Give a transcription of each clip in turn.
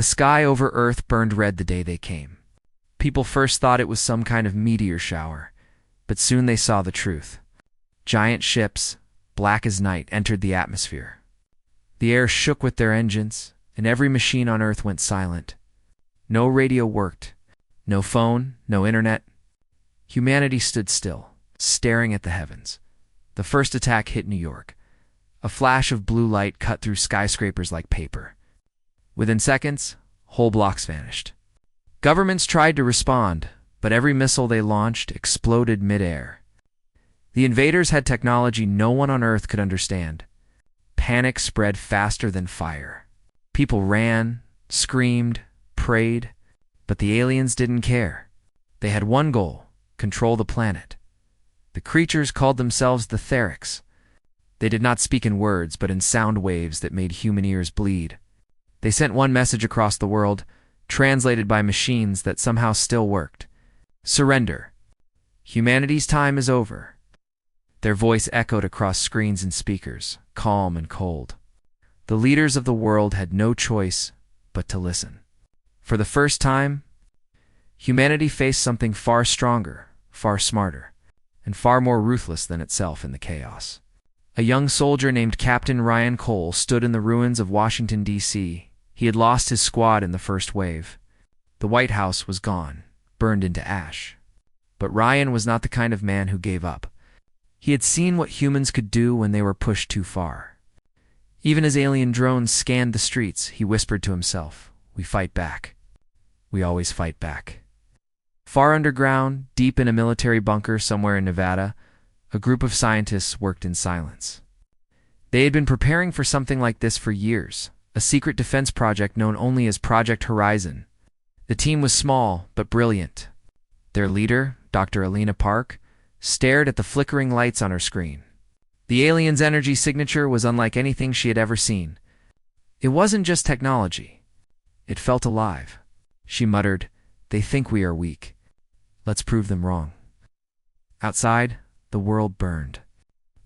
The sky over Earth burned red the day they came. People first thought it was some kind of meteor shower, but soon they saw the truth. Giant ships, black as night, entered the atmosphere. The air shook with their engines, and every machine on Earth went silent. No radio worked, no phone, no internet. Humanity stood still, staring at the heavens. The first attack hit New York. A flash of blue light cut through skyscrapers like paper. Within seconds, whole blocks vanished. Governments tried to respond, but every missile they launched exploded mid-air. The invaders had technology no one on Earth could understand. Panic spread faster than fire. People ran, screamed, prayed, but the aliens didn't care. They had one goal: control the planet. The creatures called themselves the Therics. They did not speak in words, but in sound waves that made human ears bleed. They sent one message across the world, translated by machines that somehow still worked. Surrender. Humanity's time is over. Their voice echoed across screens and speakers, calm and cold. The leaders of the world had no choice but to listen. For the first time, humanity faced something far stronger, far smarter, and far more ruthless than itself in the chaos. A young soldier named Captain Ryan Cole stood in the ruins of Washington, D.C. He had lost his squad in the first wave. The White House was gone, burned into ash. But Ryan was not the kind of man who gave up. He had seen what humans could do when they were pushed too far. Even as alien drones scanned the streets, he whispered to himself, "We fight back. We always fight back." Far underground, deep in a military bunker somewhere in Nevada, a group of scientists worked in silence. They had been preparing for something like this for years, a secret defense project known only as Project Horizon. The team was small, but brilliant. Their leader, Dr. Alina Park, stared at the flickering lights on her screen. The alien's energy signature was unlike anything she had ever seen. It wasn't just technology. It felt alive. She muttered, "They think we are weak. Let's prove them wrong." Outside, the world burned.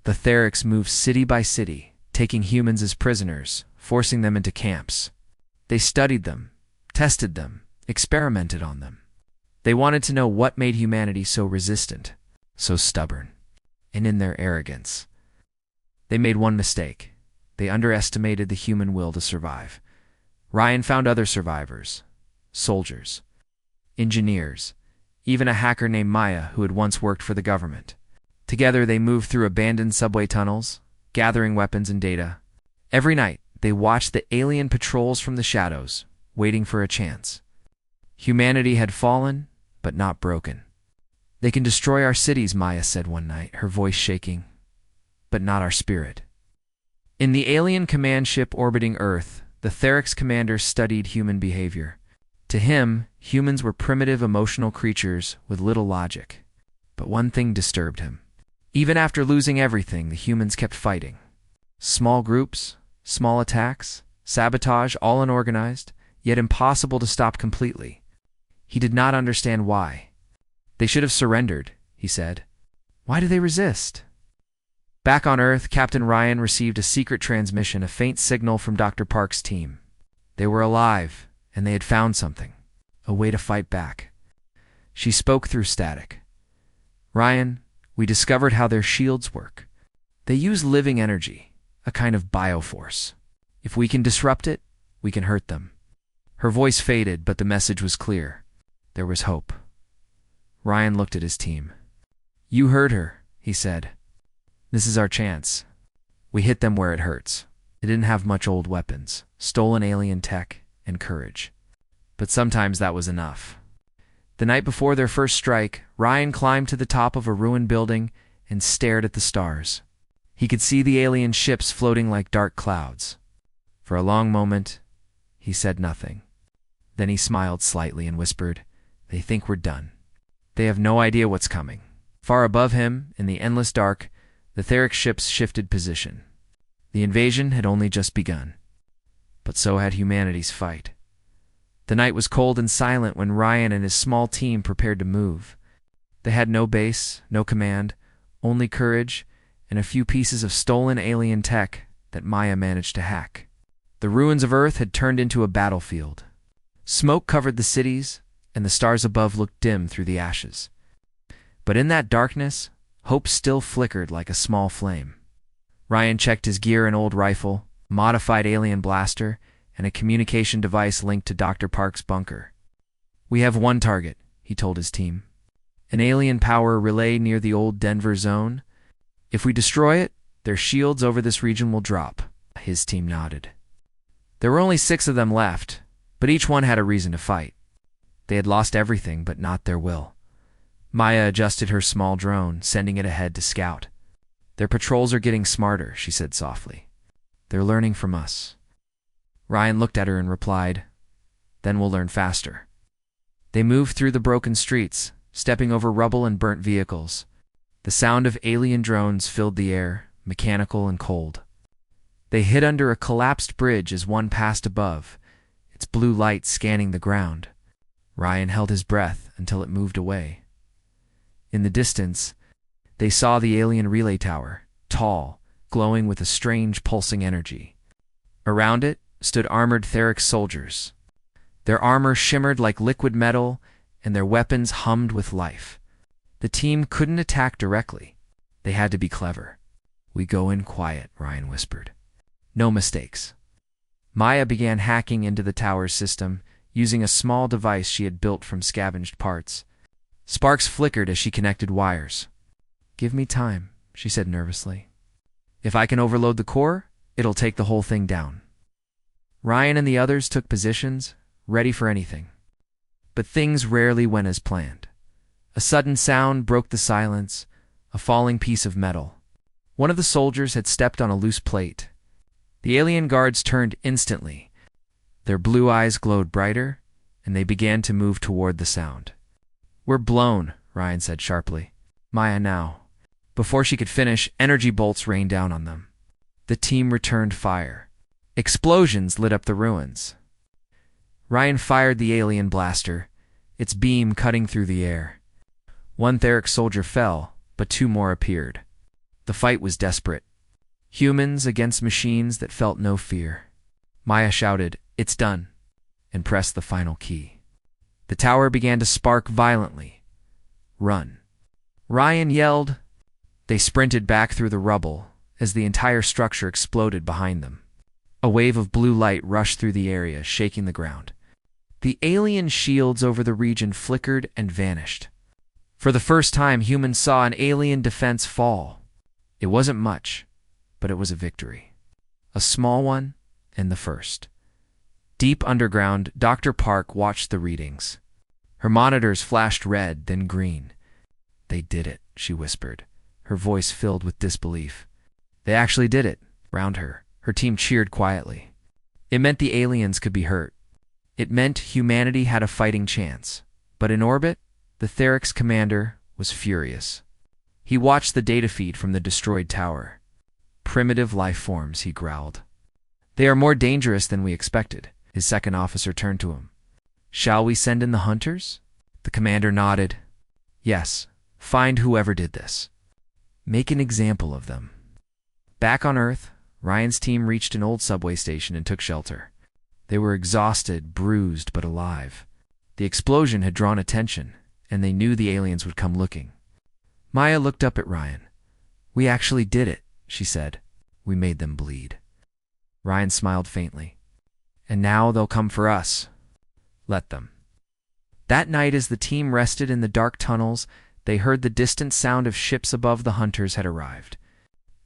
The Therics moved city by city, taking humans as prisoners, forcing them into camps. They studied them, tested them, experimented on them. They wanted to know what made humanity so resistant, so stubborn, and in their arrogance. They made one mistake. They underestimated the human will to survive. Ryan found other survivors: soldiers, engineers, even a hacker named Maya who had once worked for the government. Together they moved through abandoned subway tunnels, gathering weapons and data. Every night they watched the alien patrols from the shadows, waiting for a chance. Humanity had fallen, but not broken. "They can destroy our cities," Maya said one night, her voice shaking, "but not our spirit." In the alien command ship orbiting Earth, the Therics commander studied human behavior. To him, humans were primitive emotional creatures with little logic. But one thing disturbed him. Even after losing everything, the humans kept fighting. Small groups, small attacks, sabotage, all unorganized, yet impossible to stop completely. He did not understand why. "They should have surrendered," he said. "Why do they resist?" Back on Earth, Captain Ryan received a secret transmission, a faint signal from Dr. Park's team. They were alive, and they had found something, a way to fight back. She spoke through static. "Ryan, we discovered how their shields work. They use living energy, a kind of bioforce. If we can disrupt it, we can hurt them." Her voice faded, but the message was clear. There was hope. Ryan looked at his team. "You heard her," he said. "This is our chance. We hit them where it hurts." They didn't have much old weapons, stolen alien tech, and courage. But sometimes that was enough. The night before their first strike, Ryan climbed to the top of a ruined building and stared at the stars. He could see the alien ships floating like dark clouds. For a long moment, he said nothing. Then he smiled slightly and whispered, "They think we're done. They have no idea what's coming." Far above him, in the endless dark, the Theric ships shifted position. The invasion had only just begun. But so had humanity's fight. The night was cold and silent when Ryan and his small team prepared to move. They had no base, no command, only courage, and a few pieces of stolen alien tech that Maya managed to hack. The ruins of Earth had turned into a battlefield, Smoke covered the cities, and the stars above looked dim through the ashes. But in that darkness, hope still flickered like a small flame. Ryan checked his gear: an old rifle, a modified alien blaster, and a communication device linked to Dr. Park's bunker. "We have one target," he told his team. "An alien power relay near the old Denver zone. If we destroy it, their shields over this region will drop." His team nodded. There were only 6 of them left, but each one had a reason to fight. They had lost everything, but not their will. Maya adjusted her small drone, sending it ahead to scout. "Their patrols are getting smarter," she said softly. "They're learning from us." Ryan looked at her and replied, "Then we'll learn faster." They moved through the broken streets, stepping over rubble and burnt vehicles. The sound of alien drones filled the air, mechanical and cold. They hid under a collapsed bridge as one passed above, its blue light scanning the ground. Ryan held his breath until it moved away. In the distance, they saw the alien relay tower, tall, glowing with a strange pulsing energy. Around it stood armored Theric soldiers. Their armor shimmered like liquid metal, and their weapons hummed with life. The team couldn't attack directly. They had to be clever. "We go in quiet," Ryan whispered. "No mistakes." Maya began hacking into the tower's system, using a small device she had built from scavenged parts. Sparks flickered as she connected wires. "Give me time," she said nervously. "If I can overload the core, it'll take the whole thing down." Ryan and the others took positions, ready for anything. But things rarely went as planned. A sudden sound broke the silence, a falling piece of metal. One of the soldiers had stepped on a loose plate. The alien guards turned instantly. Their blue eyes glowed brighter, and they began to move toward the sound. "We're blown," Ryan said sharply. "Maya, now." Before she could finish, energy bolts rained down on them. The team returned fire. Explosions lit up the ruins. Ryan fired the alien blaster, its beam cutting through the air. One Theric soldier fell, but 2 more appeared. The fight was desperate. Humans against machines that felt no fear. Maya shouted, "It's done," and pressed the final key. The tower began to spark violently. "Run." Ryan yelled. They sprinted back through the rubble as the entire structure exploded behind them. A wave of blue light rushed through the area, shaking the ground. The alien shields over the region flickered and vanished. For the first time, humans saw an alien defense fall. It wasn't much, but it was a victory. A small one, and the first. Deep underground, Dr. Park watched the readings. Her monitors flashed red, then green. "They did it," she whispered, her voice filled with disbelief. "They actually did it." Round her, her team cheered quietly. It meant the aliens could be hurt. It meant humanity had a fighting chance. But in orbit, the Theric's commander was furious. He watched the data feed from the destroyed tower. "Primitive life forms," he growled. "They are more dangerous than we expected." His second officer turned to him. "Shall we send in the hunters?" The commander nodded. "Yes, find whoever did this. Make an example of them." Back on Earth, Ryan's team reached an old subway station and took shelter. They were exhausted, bruised, but alive. The explosion had drawn attention, and they knew the aliens would come looking. Maya looked up at Ryan. "We actually did it," she said. "We made them bleed." Ryan smiled faintly. "And now they'll come for us." "Let them." That night, as the team rested in the dark tunnels, they heard the distant sound of ships above. The hunters had arrived.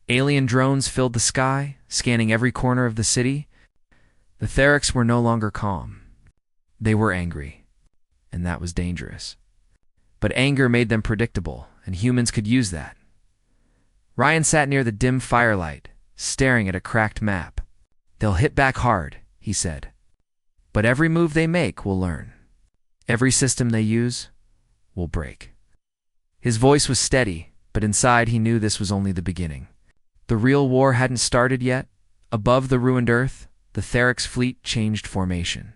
Alien drones filled the sky, scanning every corner of the city. The Therics were no longer calm. They were angry, and that was dangerous. But anger made them predictable, and humans could use that. Ryan sat near the dim firelight, staring at a cracked map. "They'll hit back hard," he said. "But every move they make will learn. Every system they use will break." His voice was steady, but inside he knew this was only the beginning. The real war hadn't started yet. Above the ruined Earth, the Theric's fleet changed formation.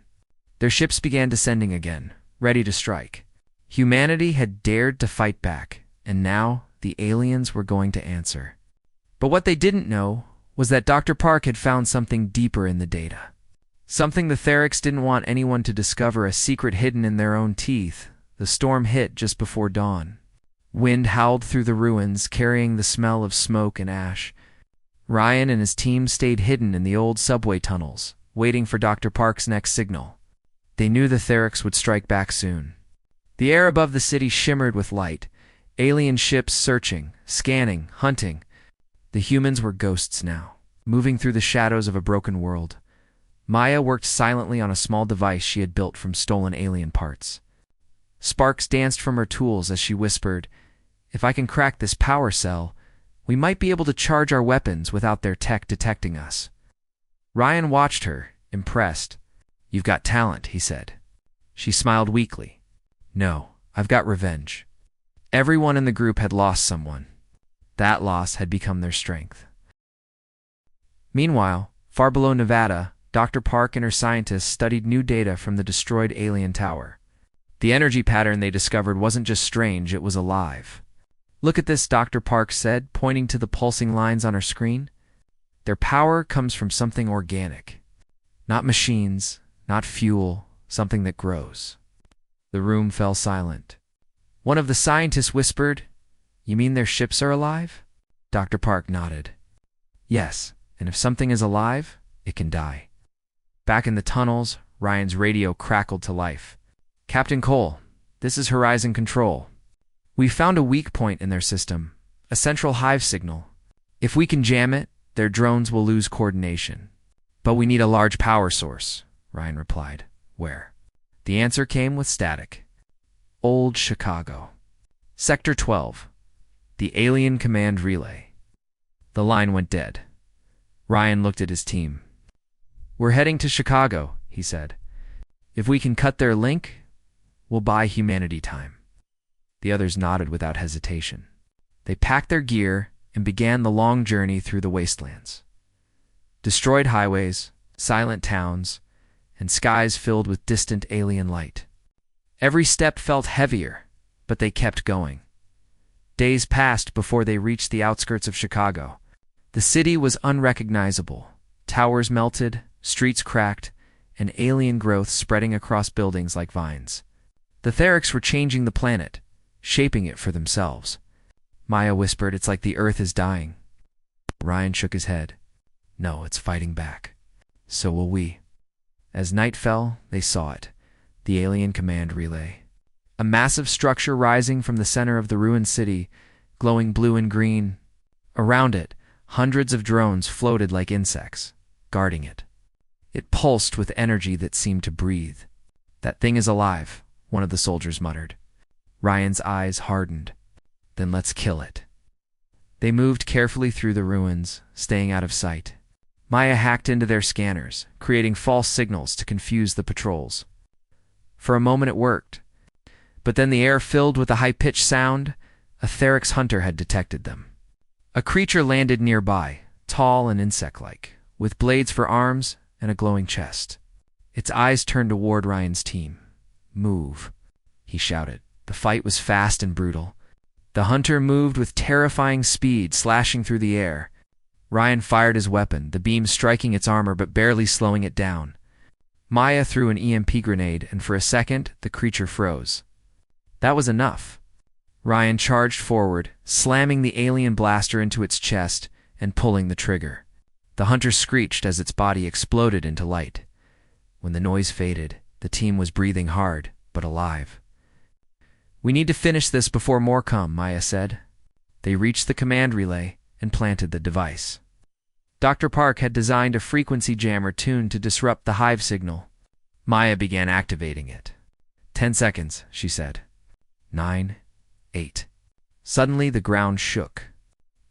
Their ships began descending again, ready to strike. Humanity had dared to fight back, and now the aliens were going to answer. But what they didn't know was that Dr. Park had found something deeper in the data. Something the Therics didn't want anyone to discover, a secret hidden in their own teeth. The storm hit just before dawn. Wind howled through the ruins, carrying the smell of smoke and ash. Ryan and his team stayed hidden in the old subway tunnels, waiting for Dr. Park's next signal. They knew the Therics would strike back soon. The air above the city shimmered with light. Alien ships searching, scanning, hunting. The humans were ghosts now, moving through the shadows of a broken world. Maya worked silently on a small device she had built from stolen alien parts. Sparks danced from her tools as she whispered, "If I can crack this power cell, we might be able to charge our weapons without their tech detecting us." Ryan watched her, impressed. "You've got talent," he said. She smiled weakly. "No, I've got revenge." Everyone in the group had lost someone. That loss had become their strength. Meanwhile, far below Nevada, Dr. Park and her scientists studied new data from the destroyed alien tower. The energy pattern they discovered wasn't just strange, it was alive. "Look at this," Dr. Park said, pointing to the pulsing lines on her screen. "Their power comes from something organic. Not machines, not fuel, something that grows." The room fell silent. One of the scientists whispered, "You mean their ships are alive?" Dr. Park nodded. "Yes, and if something is alive, it can die." Back in the tunnels, Ryan's radio crackled to life. "Captain Cole, this is Horizon Control. We found a weak point in their system, a central hive signal. If we can jam it, their drones will lose coordination. But we need a large power source," Ryan replied. "Where?" The answer came with static. "Old Chicago. Sector 12. The Alien Command Relay." The line went dead. Ryan looked at his team. "We're heading to Chicago," he said. "If we can cut their link, we'll buy humanity time." The others nodded without hesitation. They packed their gear and began the long journey through the wastelands. Destroyed highways, silent towns, and skies filled with distant alien light. Every step felt heavier, but they kept going. Days passed before they reached the outskirts of Chicago. The city was unrecognizable. Towers melted, streets cracked, and alien growth spreading across buildings like vines. The Therics were changing the planet, shaping it for themselves. Maya whispered, "It's like the Earth is dying." Ryan shook his head. "No, it's fighting back. So will we." As night fell, they saw it, the Alien Command Relay. A massive structure rising from the center of the ruined city, glowing blue and green. Around it, hundreds of drones floated like insects, guarding it. It pulsed with energy that seemed to breathe. "That thing is alive," one of the soldiers muttered. Ryan's eyes hardened. "Then let's kill it." They moved carefully through the ruins, staying out of sight. Maya hacked into their scanners, creating false signals to confuse the patrols. For a moment it worked, but then the air filled with a high-pitched sound. A Therics hunter had detected them. A creature landed nearby, tall and insect-like, with blades for arms and a glowing chest. Its eyes turned toward Ryan's team. "Move," he shouted. The fight was fast and brutal. The hunter moved with terrifying speed, slashing through the air. Ryan fired his weapon, the beam striking its armor but barely slowing it down. Maya threw an EMP grenade, and for a second, the creature froze. That was enough. Ryan charged forward, slamming the alien blaster into its chest and pulling the trigger. The hunter screeched as its body exploded into light. When the noise faded, the team was breathing hard, but alive. "We need to finish this before more come," Maya said. They reached the command relay and planted the device. Dr. Park had designed a frequency jammer tuned to disrupt the hive signal. Maya began activating it. 10 seconds, she said. 9, 8. Suddenly the ground shook.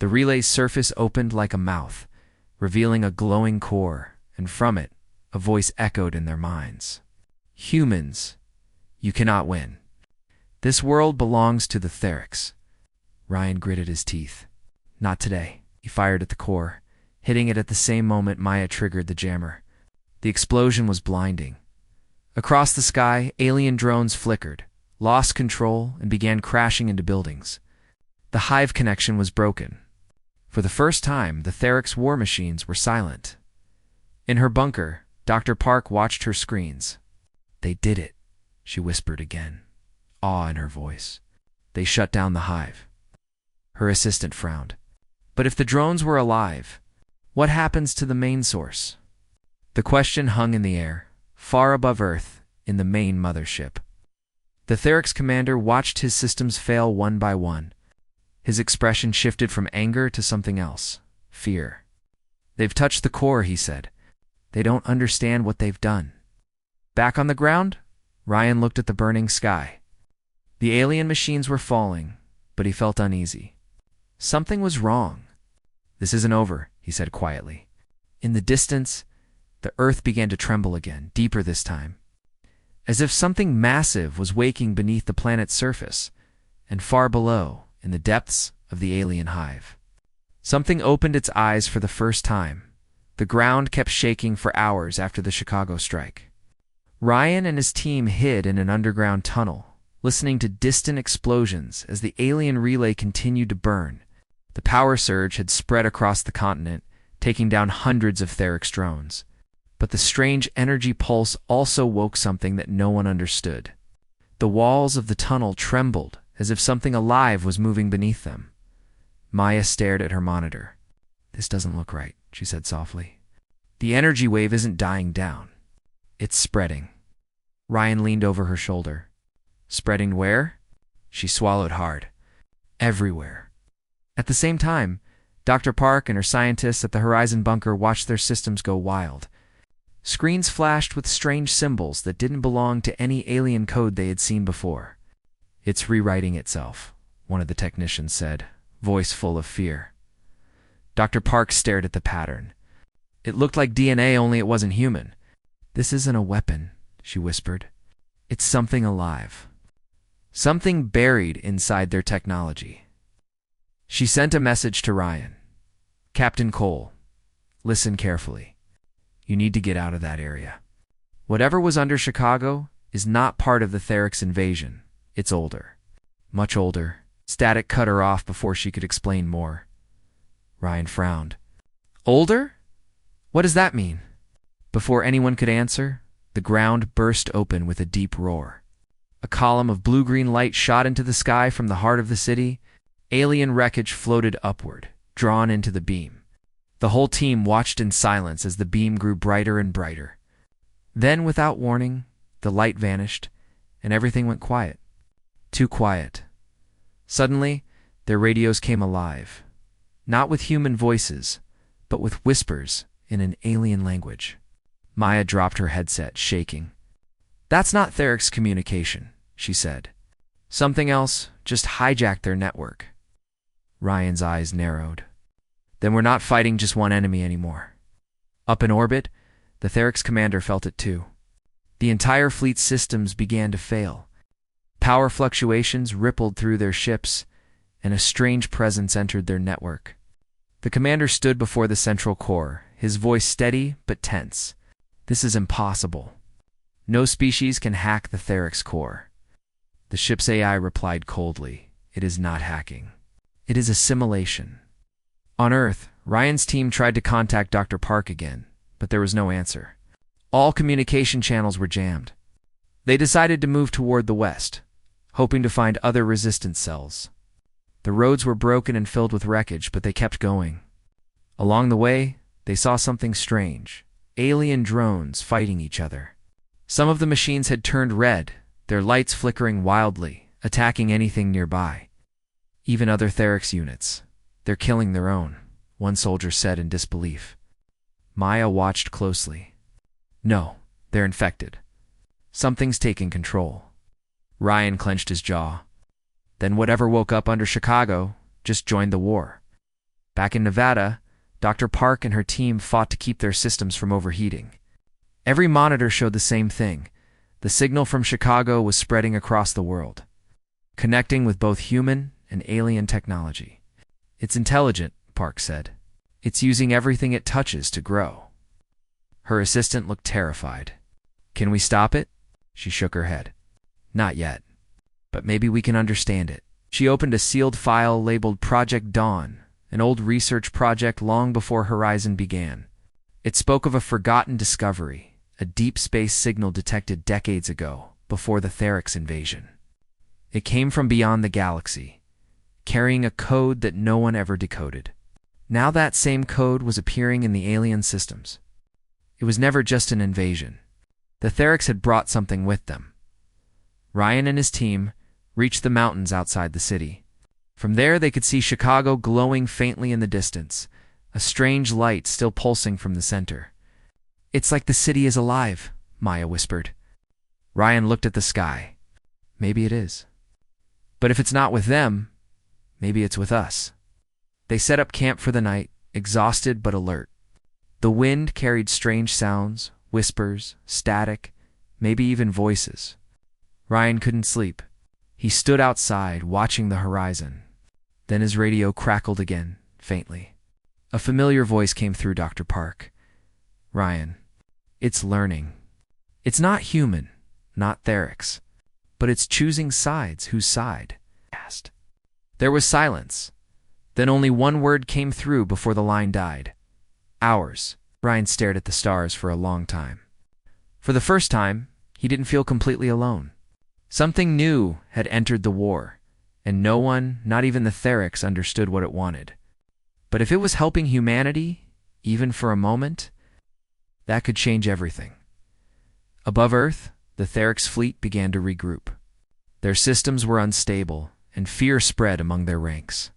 The relay's surface opened like a mouth, revealing a glowing core, and from it, a voice echoed in their minds. "Humans, you cannot win. This world belongs to the Therics." Ryan gritted his teeth. "Not today." He fired at the core, hitting it at the same moment Maya triggered the jammer. The explosion was blinding. Across the sky, alien drones flickered, lost control, and began crashing into buildings. The hive connection was broken. For the first time, the Therics war machines were silent. In her bunker, Dr. Park watched her screens. "They did it," she whispered again, awe in her voice. "They shut down the hive." Her assistant frowned. "But if the drones were alive, what happens to the main source?" The question hung in the air, far above Earth, in the main mothership. The Therix commander watched his systems fail one by one. His expression shifted from anger to something else, fear. "They've touched the core," he said. "They don't understand what they've done." Back on the ground, Ryan looked at the burning sky. The alien machines were falling, but he felt uneasy. Something was wrong. "This isn't over," he said quietly. In the distance, the Earth began to tremble again, deeper this time, as if something massive was waking beneath the planet's surface, and far below, in the depths of the alien hive. Something opened its eyes for the first time. The ground kept shaking for hours after the Chicago strike. Ryan and his team hid in an underground tunnel, listening to distant explosions as the alien relay continued to burn. The power surge had spread across the continent, taking down hundreds of Therix drones. But the strange energy pulse also woke something that no one understood. The walls of the tunnel trembled as if something alive was moving beneath them. Maya stared at her monitor. "This doesn't look right," she said softly. "The energy wave isn't dying down. It's spreading." Ryan leaned over her shoulder. "Spreading where?" She swallowed hard. "Everywhere." At the same time, Dr. Park and her scientists at the Horizon bunker watched their systems go wild. Screens flashed with strange symbols that didn't belong to any alien code they had seen before. "It's rewriting itself," one of the technicians said, voice full of fear. Dr. Park stared at the pattern. "It looked like DNA, only it wasn't human." "This isn't a weapon," she whispered. "It's something alive. Something buried inside their technology." She sent a message to Ryan. "Captain Cole, listen carefully. You need to get out of that area. Whatever was under Chicago is not part of the Therix invasion. It's older. Much older." Static cut her off before she could explain more. Ryan frowned. "Older? What does that mean?" Before anyone could answer, the ground burst open with a deep roar. A column of blue-green light shot into the sky from the heart of the city. Alien wreckage floated upward, drawn into the beam. The whole team watched in silence as the beam grew brighter and brighter. Then, without warning, the light vanished, and everything went quiet. Too quiet. Suddenly, their radios came alive. Not with human voices, but with whispers in an alien language. Maya dropped her headset, shaking. "That's not Therix communication," she said. "Something else just hijacked their network." Ryan's eyes narrowed. "Then we're not fighting just one enemy anymore." Up in orbit, the Therix commander felt it too. The entire fleet's systems began to fail. Power fluctuations rippled through their ships, and a strange presence entered their network. The commander stood before the central core, his voice steady but tense. "This is impossible. No species can hack the Therix core." The ship's AI replied coldly, "It is not hacking. It is assimilation." On Earth, Ryan's team tried to contact Dr. Park again, but there was no answer. All communication channels were jammed. They decided to move toward the west, hoping to find other resistance cells. The roads were broken and filled with wreckage, but they kept going. Along the way, they saw something strange. Alien drones fighting each other. Some of the machines had turned red, their lights flickering wildly, attacking anything nearby. Even other Therix units. "They're killing their own," one soldier said in disbelief. Maya watched closely. "No, they're infected. Something's taking control." Ryan clenched his jaw. Then whatever woke up under Chicago just joined the war. Back in Nevada, Dr. Park and her team fought to keep their systems from overheating. Every monitor showed the same thing. The signal from Chicago was spreading across the world, connecting with both human and alien technology. "It's intelligent," Park said. "It's using everything it touches to grow." Her assistant looked terrified. "Can we stop it?" She shook her head. "Not yet. But maybe we can understand it." She opened a sealed file labeled Project Dawn, an old research project long before Horizon began. It spoke of a forgotten discovery, a deep space signal detected decades ago, before the Theryx invasion. It came from beyond the galaxy, carrying a code that no one ever decoded. Now that same code was appearing in the alien systems. It was never just an invasion. The Theryx had brought something with them. Ryan and his team reached the mountains outside the city. From there they could see Chicago glowing faintly in the distance, a strange light still pulsing from the center. "It's like the city is alive," Maya whispered. Ryan looked at the sky. "Maybe it is. But if it's not with them, maybe it's with us." They set up camp for the night, exhausted but alert. The wind carried strange sounds, whispers, static, maybe even voices. Ryan couldn't sleep. He stood outside, watching the horizon. Then his radio crackled again, faintly. A familiar voice came through Dr. Park. "Ryan, it's learning. It's not human, not Theryx, but it's choosing sides." "Whose side?" he asked. There was silence. Then only one word came through before the line died. "Ours." Ryan stared at the stars for a long time. For the first time, he didn't feel completely alone. Something new had entered the war, and no one, not even the Theryx, understood what it wanted. But if it was helping humanity, even for a moment, that could change everything. Above Earth, the Theryx fleet began to regroup. Their systems were unstable, and fear spread among their ranks.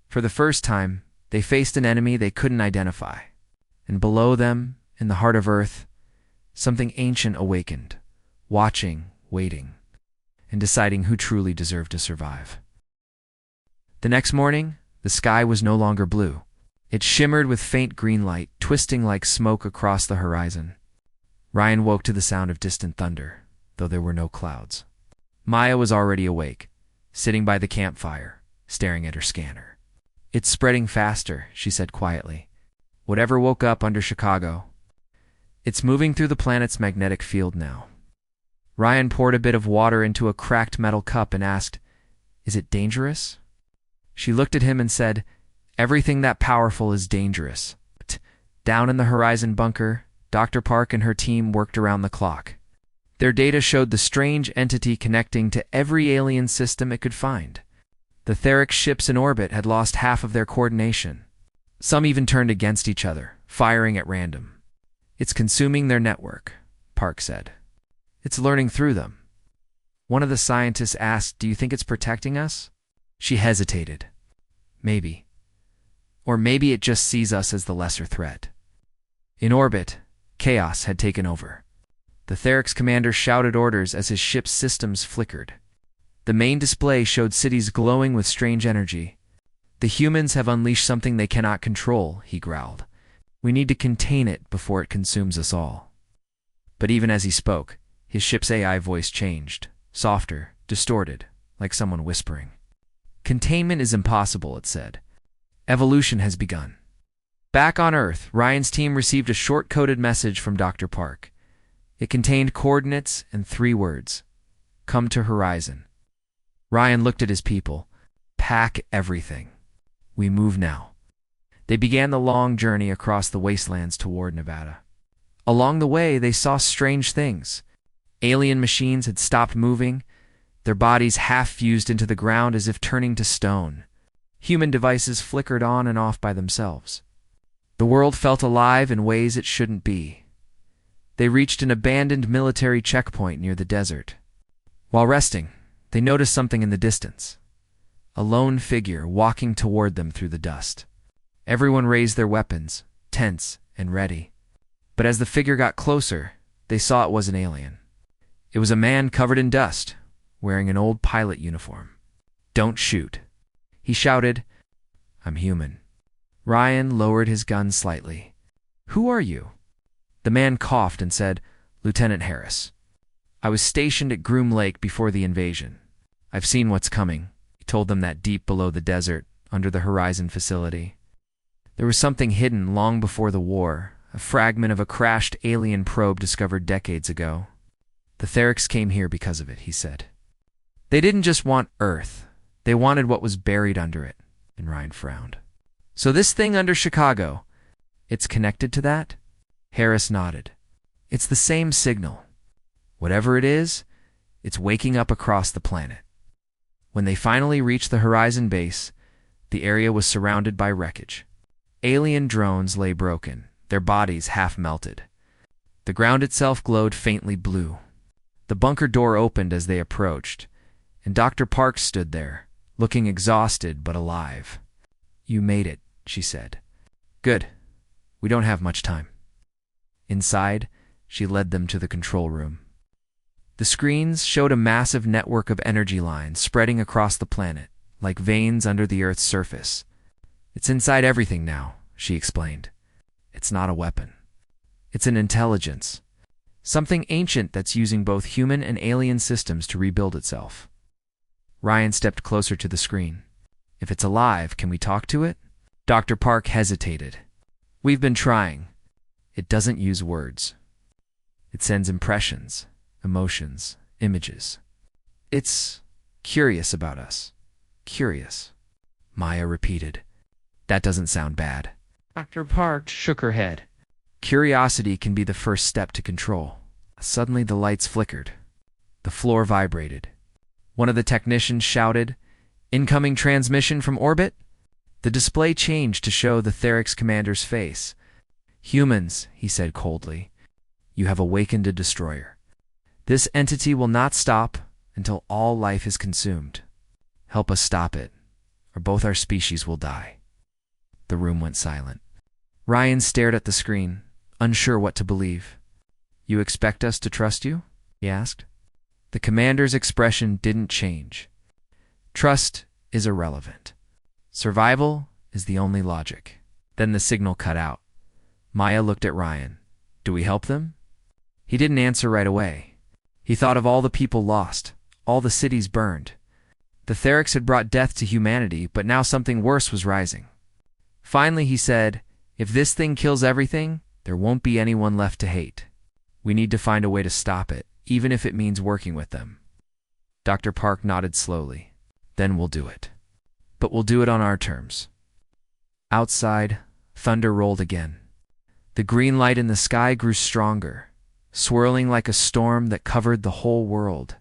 For the first time, they faced an enemy they couldn't identify. And below them, in the heart of Earth, something ancient awakened, watching, waiting, and deciding who truly deserved to survive. The next morning, the sky was no longer blue. It shimmered with faint green light, twisting like smoke across the horizon. Ryan woke to the sound of distant thunder, though there were no clouds. Maya was already awake, sitting by the campfire, staring at her scanner. "It's spreading faster," she said quietly. "Whatever woke up under Chicago. It's moving through the planet's magnetic field now." Ryan poured a bit of water into a cracked metal cup and asked, "Is it dangerous?" She looked at him and said, "Everything that powerful is dangerous." Down in the horizon bunker, Dr. Park and her team worked around the clock. Their data showed the strange entity connecting to every alien system it could find. The Theryx ships in orbit had lost half of their coordination. Some even turned against each other, firing at random. "It's consuming their network," Park said. "It's learning through them." One of the scientists asked, "Do you think it's protecting us?" She hesitated. "Maybe. Or maybe it just sees us as the lesser threat." In orbit, chaos had taken over. The Theryx commander shouted orders as his ship's systems flickered. The main display showed cities glowing with strange energy. "The humans have unleashed something they cannot control," he growled. "We need to contain it before it consumes us all." But even as he spoke, his ship's AI voice changed, softer, distorted, like someone whispering. "Containment is impossible," it said. "Evolution has begun." Back on Earth, Ryan's team received a short-coded message from Dr. Park. It contained coordinates and 3 words: "Come to Horizon." Ryan looked at his people. "Pack everything. We move now." They began the long journey across the wastelands toward Nevada. Along the way, they saw strange things. Alien machines had stopped moving, their bodies half fused into the ground as if turning to stone. Human devices flickered on and off by themselves. The world felt alive in ways it shouldn't be. They reached an abandoned military checkpoint near the desert. While resting, they noticed something in the distance. A lone figure walking toward them through the dust. Everyone raised their weapons, tense and ready. But as the figure got closer, they saw it was an alien. It was a man covered in dust, wearing an old pilot uniform. "Don't shoot," he shouted. "I'm human." Ryan lowered his gun slightly. "Who are you?" The man coughed and said, "Lieutenant Harris. I was stationed at Groom Lake before the invasion. I've seen what's coming." He told them that deep below the desert, under the Horizon facility, there was something hidden long before the war, a fragment of a crashed alien probe discovered decades ago. "The Theryx came here because of it," he said. "They didn't just want Earth. They wanted what was buried under it," and Ryan frowned. "So this thing under Chicago, it's connected to that?" Harris nodded. It's the same signal. Whatever it is, it's waking up across the planet. When they finally reached the Horizon base, the area was surrounded by wreckage. Alien drones lay broken, their bodies half melted. The ground itself glowed faintly blue. The bunker door opened as they approached, and Dr. Park stood there, looking exhausted but alive. "You made it," she said. "Good. We don't have much time." Inside, she led them to the control room. The screens showed a massive network of energy lines spreading across the planet, like veins under the Earth's surface. "It's inside everything now," she explained. "It's not a weapon. It's an intelligence. Something ancient that's using both human and alien systems to rebuild itself." Ryan stepped closer to the screen. "If it's alive, can we talk to it?" Dr. Park hesitated. "We've been trying. It doesn't use words. It sends impressions, emotions, images. It's curious about us. Curious." Maya repeated. "That doesn't sound bad." Dr. Park shook her head. "Curiosity can be the first step to control." Suddenly the lights flickered. The floor vibrated. One of the technicians shouted, "Incoming transmission from orbit?" The display changed to show the Therix commander's face. "Humans," he said coldly, "you have awakened a destroyer. This entity will not stop until all life is consumed. Help us stop it, or both our species will die." The room went silent. Ryan stared at the screen, unsure what to believe. "You expect us to trust you?" he asked. The commander's expression didn't change. "Trust is irrelevant. Survival is the only logic." Then the signal cut out. Maya looked at Ryan. "Do we help them?" He didn't answer right away. He thought of all the people lost, all the cities burned. The Therix had brought death to humanity, but now something worse was rising. Finally he said, "If this thing kills everything, there won't be anyone left to hate. We need to find a way to stop it, even if it means working with them." Dr. Park nodded slowly. "Then we'll do it. But we'll do it on our terms." Outside, thunder rolled again. The green light in the sky grew stronger, swirling like a storm that covered the whole world.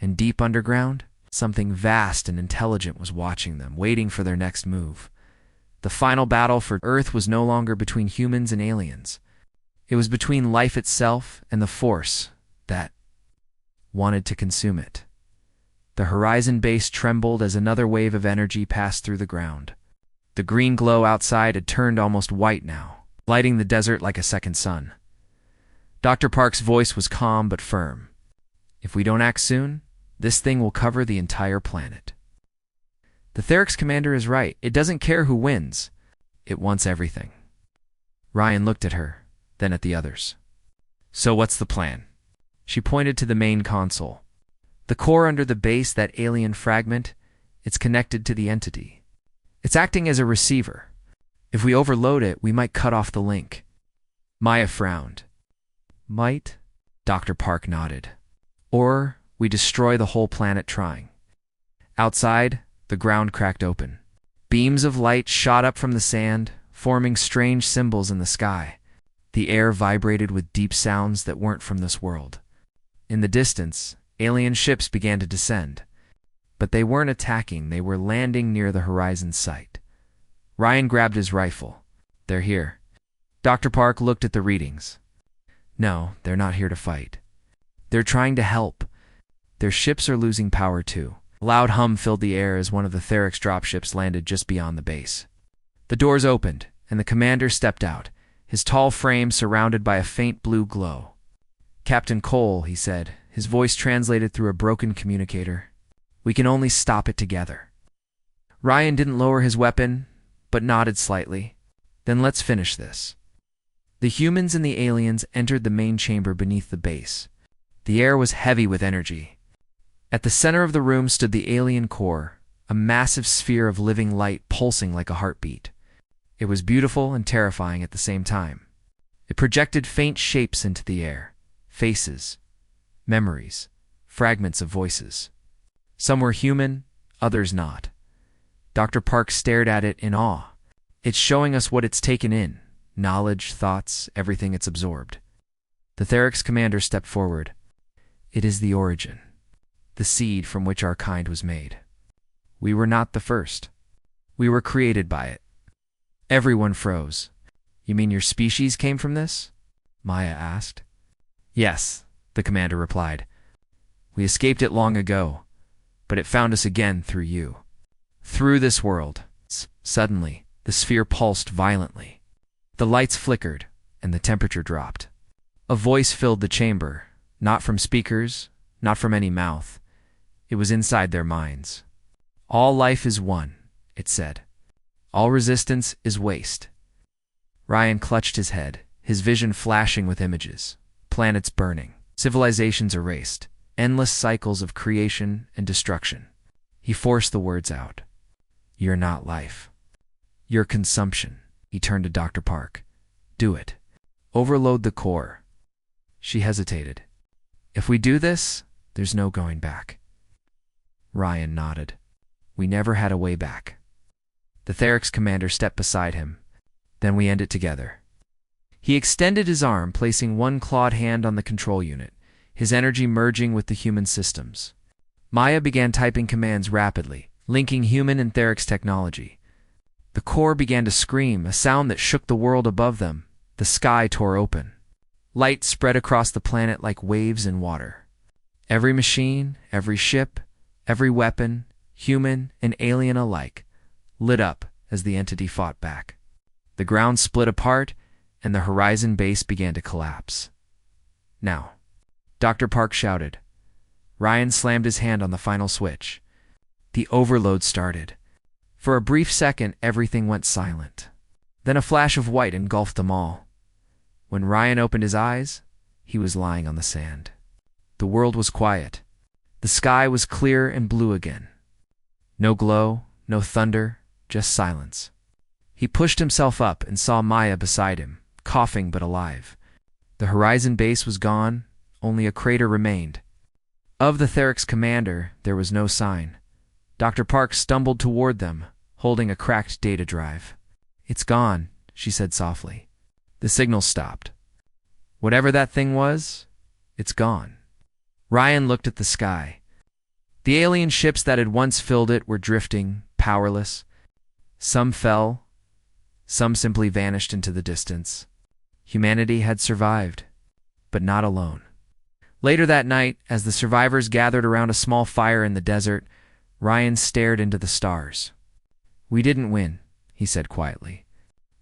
And deep underground, something vast and intelligent was watching them, waiting for their next move. The final battle for Earth was no longer between humans and aliens. It was between life itself and the force that wanted to consume it. The Horizon base trembled as another wave of energy passed through the ground. The green glow outside had turned almost white now, lighting the desert like a second sun. Dr. Park's voice was calm but firm. "If we don't act soon, this thing will cover the entire planet." The Therix commander is right. It doesn't care who wins. It wants everything. Ryan looked at her, then at the others. "So what's the plan?" She pointed to the main console. "The core under the base, that alien fragment, it's connected to the entity. It's acting as a receiver. If we overload it, we might cut off the link." Maya frowned. "Might?" Dr. Park nodded. "Or we destroy the whole planet trying." Outside, the ground cracked open. Beams of light shot up from the sand, forming strange symbols in the sky. The air vibrated with deep sounds that weren't from this world. In the distance, alien ships began to descend. But they weren't attacking, they were landing near the Horizon site. Ryan grabbed his rifle. "They're here." Dr. Park looked at the readings. "No, they're not here to fight. They're trying to help. Their ships are losing power too." A loud hum filled the air as one of the Therix dropships landed just beyond the base. The doors opened, and the commander stepped out, his tall frame surrounded by a faint blue glow. "Captain Cole," he said, his voice translated through a broken communicator. "We can only stop it together." Ryan didn't lower his weapon, but nodded slightly. "Then let's finish this." The humans and the aliens entered the main chamber beneath the base. The air was heavy with energy. At the center of the room stood the alien core, a massive sphere of living light pulsing like a heartbeat. It was beautiful and terrifying at the same time. It projected faint shapes into the air, faces, memories, fragments of voices. Some were human, others not. Dr. Park stared at it in awe. It's showing us what it's taken in, knowledge, thoughts, everything it's absorbed. The Therix commander stepped forward. It is the origin, the seed from which our kind was made. We were not the first. We were created by it. Everyone froze. You mean your species came from this? Maya asked. Yes, the commander replied. We escaped it long ago, but it found us again through you. Through this world. Suddenly, the sphere pulsed violently. The lights flickered, and the temperature dropped. A voice filled the chamber, not from speakers, not from any mouth. It was inside their minds. All life is one, it said. All resistance is waste. Ryan clutched his head, his vision flashing with images. Planets burning, civilizations erased, endless cycles of creation and destruction. He forced the words out. You're not life. You're consumption. He turned to Dr. Park. Do it. Overload the core. She hesitated. If we do this, there's no going back. Ryan nodded. We never had a way back. The Therix commander stepped beside him. Then we end it together. He extended his arm, placing one clawed hand on the control unit, his energy merging with the human systems. Maya began typing commands rapidly, linking human and Therix technology. The core began to scream, a sound that shook the world above them. The sky tore open. Light spread across the planet like waves in water. Every machine, every ship, every weapon, human and alien alike, lit up as the entity fought back. The ground split apart, and the Horizon base began to collapse. Now, Dr. Park shouted. Ryan slammed his hand on the final switch. The overload started. For a brief second, everything went silent. Then a flash of white engulfed them all. When Ryan opened his eyes, he was lying on the sand. The world was quiet. The sky was clear and blue again. No glow, no thunder, just silence. He pushed himself up and saw Maya beside him, coughing but alive. The Horizon base was gone, only a crater remained. Of the Therix commander, there was no sign. Dr. Park stumbled toward them, holding a cracked data drive. It's gone, she said softly. The signal stopped. Whatever that thing was, it's gone. Ryan looked at the sky. The alien ships that had once filled it were drifting, powerless. Some fell. Some simply vanished into the distance. Humanity had survived, but not alone. Later that night, as the survivors gathered around a small fire in the desert, Ryan stared into the stars. We didn't win, he said quietly.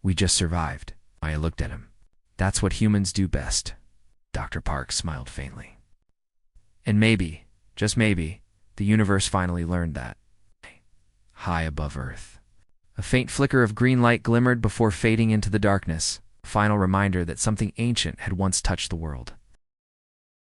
We just survived. Maya looked at him. That's what humans do best. Dr. Park smiled faintly. And maybe, just maybe, the universe finally learned that. High above Earth. A faint flicker of green light glimmered before fading into the darkness, a final reminder that something ancient had once touched the world.